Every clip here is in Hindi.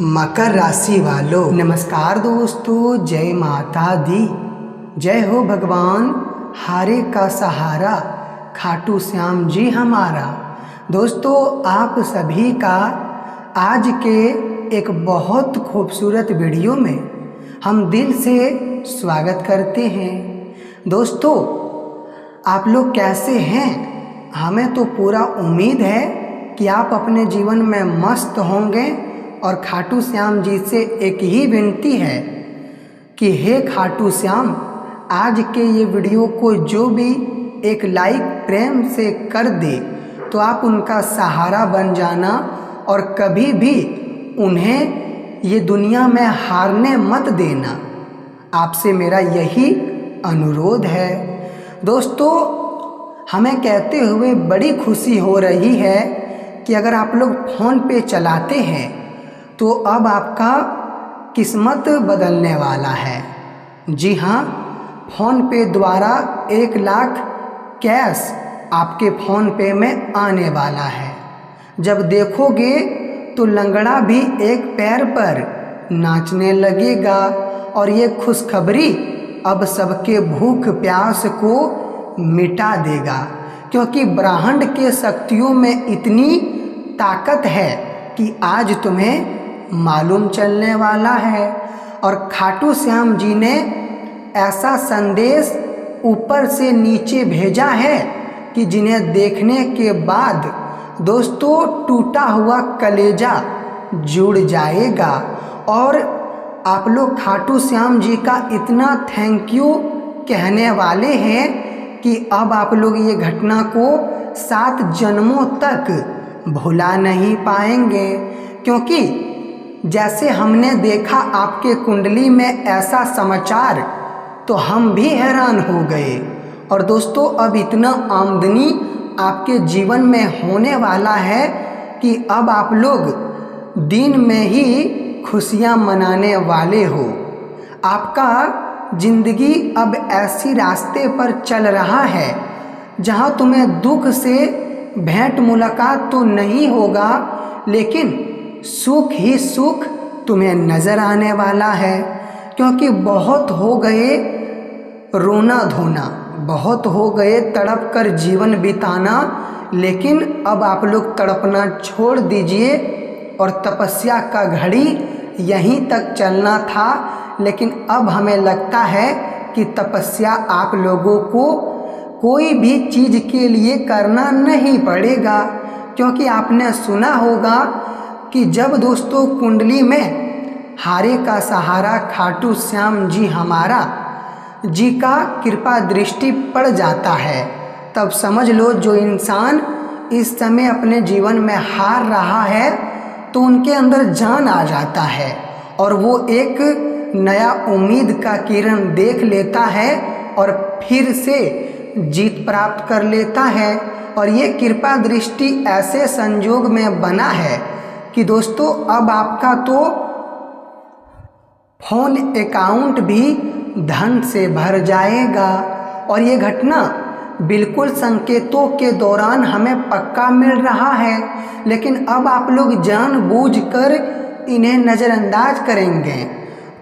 मकर राशि वालों नमस्कार दोस्तों, जय माता दी। जय हो भगवान हारे का सहारा, खाटू श्याम जी हमारा। दोस्तों, आप सभी का आज के एक बहुत खूबसूरत वीडियो में हम दिल से स्वागत करते हैं। दोस्तों, आप लोग कैसे हैं? हमें तो पूरा उम्मीद है कि आप अपने जीवन में मस्त होंगे और खाटू श्याम जी से एक ही विनती है कि हे खाटू श्याम, आज के ये वीडियो को जो भी एक लाइक प्रेम से कर दे तो आप उनका सहारा बन जाना और कभी भी उन्हें ये दुनिया में हारने मत देना। आपसे मेरा यही अनुरोध है। दोस्तों, हमें कहते हुए बड़ी खुशी हो रही है कि अगर आप लोग फ़ोन पे चलाते हैं तो अब आपका किस्मत बदलने वाला है। जी हाँ, फ़ोन पे द्वारा 1 लाख कैश आपके फ़ोन पे में आने वाला है। जब देखोगे तो लंगड़ा भी एक पैर पर नाचने लगेगा और ये खुशखबरी अब सबके भूख प्यास को मिटा देगा, क्योंकि ब्रह्मांड के शक्तियों में इतनी ताकत है कि आज तुम्हें मालूम चलने वाला है। और खाटू श्याम जी ने ऐसा संदेश ऊपर से नीचे भेजा है कि जिन्हें देखने के बाद दोस्तों टूटा हुआ कलेजा जुड़ जाएगा। और आप लोग खाटू श्याम जी का इतना थैंक यू कहने वाले हैं कि अब आप लोग ये घटना को 7 जन्मों तक भुला नहीं पाएंगे, क्योंकि जैसे हमने देखा आपके कुंडली में ऐसा समाचार तो हम भी हैरान हो गए। और दोस्तों, अब इतना आमदनी आपके जीवन में होने वाला है कि अब आप लोग दिन में ही खुशियां मनाने वाले हो। आपका जिंदगी अब ऐसी रास्ते पर चल रहा है जहां तुम्हें दुख से भेंट मुलाकात तो नहीं होगा, लेकिन सुख ही सुख तुम्हें नजर आने वाला है। क्योंकि बहुत हो गए रोना धोना, बहुत हो गए तड़प कर जीवन बिताना, लेकिन अब आप लोग तड़पना छोड़ दीजिए और तपस्या का घड़ी यहीं तक चलना था। लेकिन अब हमें लगता है कि तपस्या आप लोगों को कोई भी चीज़ के लिए करना नहीं पड़ेगा, क्योंकि आपने सुना होगा कि जब दोस्तों कुंडली में हारे का सहारा खाटू श्याम जी हमारा जी का कृपा दृष्टि पड़ जाता है, तब समझ लो जो इंसान इस समय अपने जीवन में हार रहा है तो उनके अंदर जान आ जाता है और वो एक नया उम्मीद का किरण देख लेता है और फिर से जीत प्राप्त कर लेता है। और ये कृपा दृष्टि ऐसे संजोग में बना है कि दोस्तों अब आपका तो फोन अकाउंट भी धन से भर जाएगा। और ये घटना बिल्कुल संकेतों के दौरान हमें पक्का मिल रहा है, लेकिन अब आप लोग जानबूझकर इन्हें नज़रअंदाज करेंगे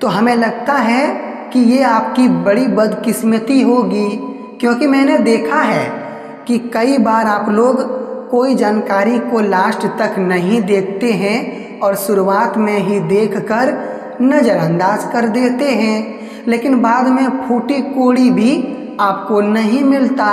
तो हमें लगता है कि ये आपकी बड़ी बदकिस्मती होगी। क्योंकि मैंने देखा है कि कई बार आप लोग कोई जानकारी को लास्ट तक नहीं देखते हैं और शुरुआत में ही देखकर नज़रअंदाज कर देते हैं, लेकिन बाद में फूटी कोड़ी भी आपको नहीं मिलता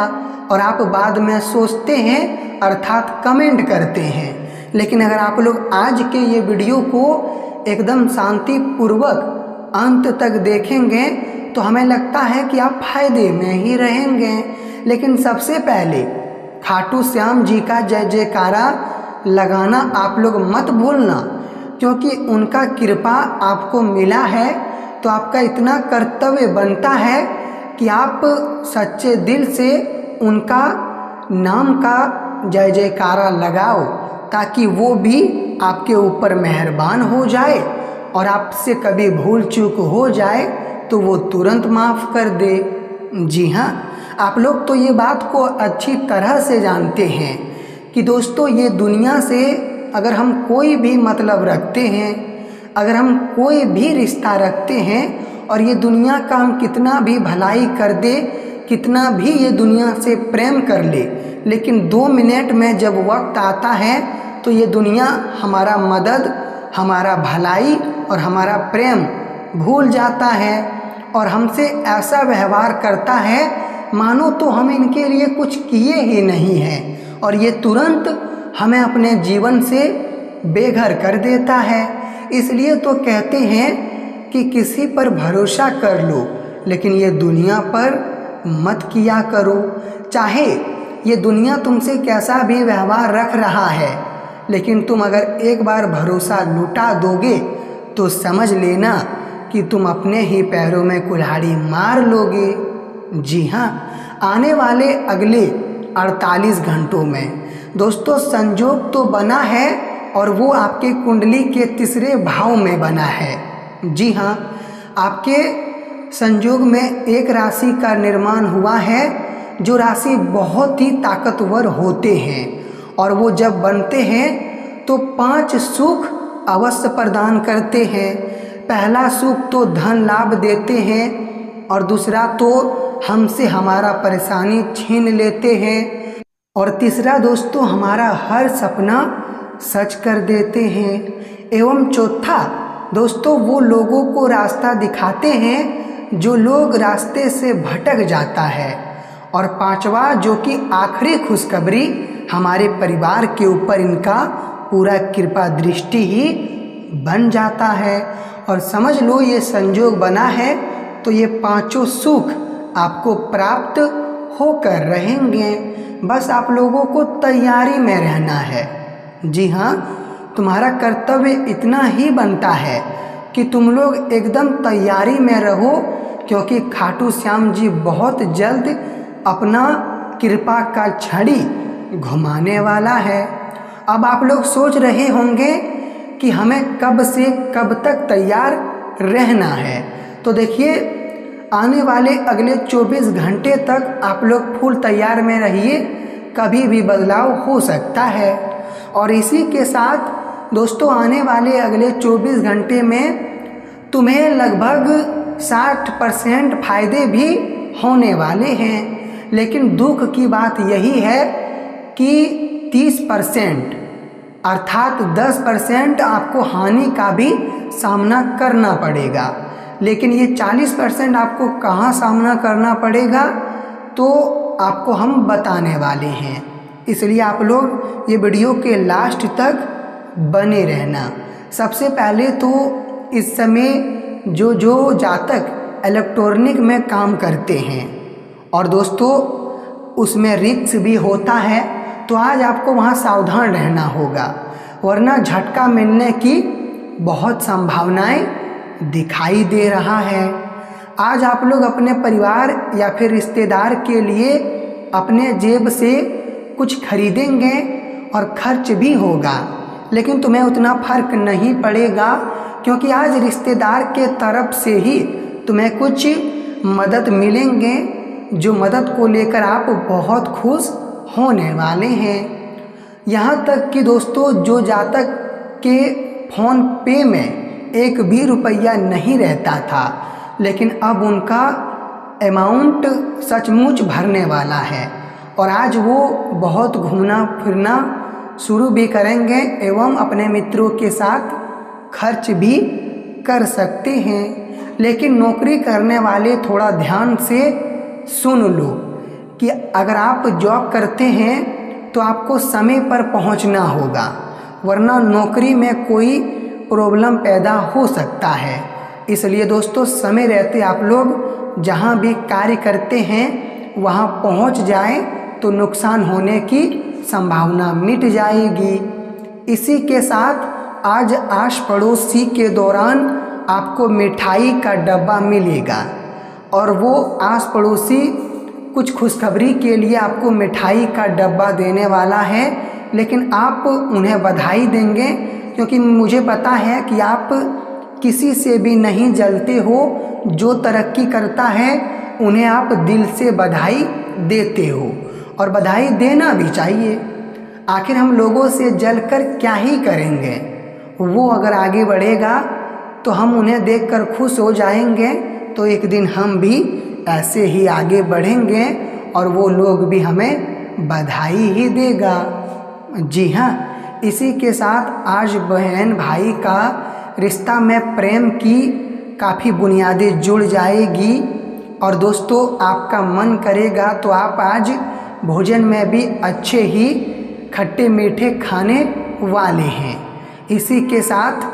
और आप बाद में सोचते हैं अर्थात कमेंट करते हैं। लेकिन अगर आप लोग आज के ये वीडियो को एकदम शांतिपूर्वक अंत तक देखेंगे तो हमें लगता है कि आप फायदे में ही रहेंगे। लेकिन सबसे पहले खाटू श्याम जी का जय जयकारा लगाना आप लोग मत भूलना, क्योंकि उनका कृपा आपको मिला है तो आपका इतना कर्तव्य बनता है कि आप सच्चे दिल से उनका नाम का जय जयकारा लगाओ, ताकि वो भी आपके ऊपर मेहरबान हो जाए और आपसे कभी भूल चूक हो जाए तो वो तुरंत माफ़ कर दे। जी हाँ, आप लोग तो ये बात को अच्छी तरह से जानते हैं कि दोस्तों ये दुनिया से अगर हम कोई भी मतलब रखते हैं, अगर हम कोई भी रिश्ता रखते हैं और ये दुनिया का हम कितना भी भलाई कर दे, कितना भी ये दुनिया से प्रेम कर ले, लेकिन 2 मिनट में जब वक्त आता है तो ये दुनिया हमारा मदद, हमारा भलाई और हमारा प्रेम भूल जाता है और हमसे ऐसा व्यवहार करता है मानो तो हम इनके लिए कुछ किए ही नहीं हैं, और ये तुरंत हमें अपने जीवन से बेघर कर देता है। इसलिए तो कहते हैं कि किसी पर भरोसा कर लो, लेकिन ये दुनिया पर मत किया करो। चाहे ये दुनिया तुमसे कैसा भी व्यवहार रख रहा है, लेकिन तुम अगर एक बार भरोसा लुटा दोगे तो समझ लेना कि तुम अपने ही पैरों में कुल्हाड़ी मार लोगे। जी हाँ, आने वाले अगले 48 घंटों में दोस्तों संजोग तो बना है और वो आपके कुंडली के तीसरे भाव में बना है। जी हाँ, आपके संजोग में एक राशि का निर्माण हुआ है जो राशि बहुत ही ताकतवर होते हैं, और वो जब बनते हैं तो 5 सुख अवश्य प्रदान करते हैं। पहला सुख तो धन लाभ देते हैं, और दूसरा तो हमसे हमारा परेशानी छीन लेते हैं, और तीसरा दोस्तों हमारा हर सपना सच कर देते हैं। एवं चौथा दोस्तों वो लोगों को रास्ता दिखाते हैं जो लोग रास्ते से भटक जाता है, और 5वां जो कि आखिरी खुशखबरी हमारे परिवार के ऊपर इनका पूरा कृपा दृष्टि ही बन जाता है। और समझ लो ये संजोग बना है तो ये 5 सुख आपको प्राप्त होकर रहेंगे। बस आप लोगों को तैयारी में रहना है। जी हाँ, तुम्हारा कर्तव्य इतना ही बनता है कि तुम लोग एकदम तैयारी में रहो, क्योंकि खाटू श्याम जी बहुत जल्द अपना कृपा का छड़ी घुमाने वाला है। अब आप लोग सोच रहे होंगे कि हमें कब से कब तक तैयार रहना है, तो देखिए आने वाले अगले 24 घंटे तक आप लोग फुल तैयार में रहिए, कभी भी बदलाव हो सकता है। और इसी के साथ दोस्तों आने वाले अगले 24 घंटे में तुम्हें लगभग 60% फायदे भी होने वाले हैं, लेकिन दुख की बात यही है कि 30% अर्थात 10% आपको हानि का भी सामना करना पड़ेगा। लेकिन ये 40% आपको कहाँ सामना करना पड़ेगा तो आपको हम बताने वाले हैं, इसलिए आप लोग ये वीडियो के लास्ट तक बने रहना। सबसे पहले तो इस समय जो जातक इलेक्ट्रॉनिक में काम करते हैं और दोस्तों उसमें रिस्क भी होता है, तो आज आपको वहाँ सावधान रहना होगा, वरना झटका मिलने की बहुत संभावनाएं दिखाई दे रहा है। आज आप लोग अपने परिवार या फिर रिश्तेदार के लिए अपने जेब से कुछ खरीदेंगे और खर्च भी होगा, लेकिन तुम्हें उतना फर्क नहीं पड़ेगा, क्योंकि आज रिश्तेदार के तरफ से ही तुम्हें कुछ मदद मिलेंगे, जो मदद को लेकर आप बहुत खुश होने वाले हैं। यहाँ तक कि दोस्तों जो जातक के फ़ोन पे में 1 भी रुपया नहीं रहता था, लेकिन अब उनका अमाउंट सचमुच भरने वाला है, और आज वो बहुत घूमना फिरना शुरू भी करेंगे एवं अपने मित्रों के साथ खर्च भी कर सकते हैं। लेकिन नौकरी करने वाले थोड़ा ध्यान से सुन लो कि अगर आप जॉब करते हैं तो आपको समय पर पहुंचना होगा, वरना नौकरी में कोई प्रॉब्लम पैदा हो सकता है। इसलिए दोस्तों समय रहते आप लोग जहां भी कार्य करते हैं वहां पहुंच जाएं तो नुकसान होने की संभावना मिट जाएगी। इसी के साथ आज आस पड़ोसी के दौरान आपको मिठाई का डब्बा मिलेगा, और वो आस पड़ोसी कुछ खुशखबरी के लिए आपको मिठाई का डब्बा देने वाला है, लेकिन आप उन्हें बधाई देंगे, क्योंकि मुझे पता है कि आप किसी से भी नहीं जलते हो। जो तरक्की करता है उन्हें आप दिल से बधाई देते हो, और बधाई देना भी चाहिए। आखिर हम लोगों से जलकर क्या ही करेंगे, वो अगर आगे बढ़ेगा तो हम उन्हें देखकर खुश हो जाएंगे, तो एक दिन हम भी ऐसे ही आगे बढ़ेंगे और वो लोग भी हमें बधाई ही देगा। जी हाँ, इसी के साथ आज बहन भाई का रिश्ता में प्रेम की काफ़ी बुनियादें जुड़ जाएगी। और दोस्तों, आपका मन करेगा तो आप आज भोजन में भी अच्छे ही खट्टे मीठे खाने वाले हैं। इसी के साथ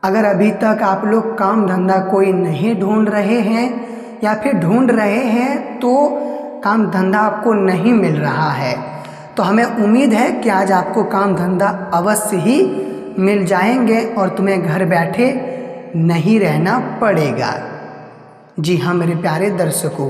अगर अभी तक आप लोग काम धंधा कोई नहीं ढूंढ रहे हैं या फिर ढूंढ रहे हैं तो काम धंधा आपको नहीं मिल रहा है, तो हमें उम्मीद है कि आज आपको काम धंधा अवश्य ही मिल जाएंगे और तुम्हें घर बैठे नहीं रहना पड़ेगा। जी हाँ मेरे प्यारे दर्शकों,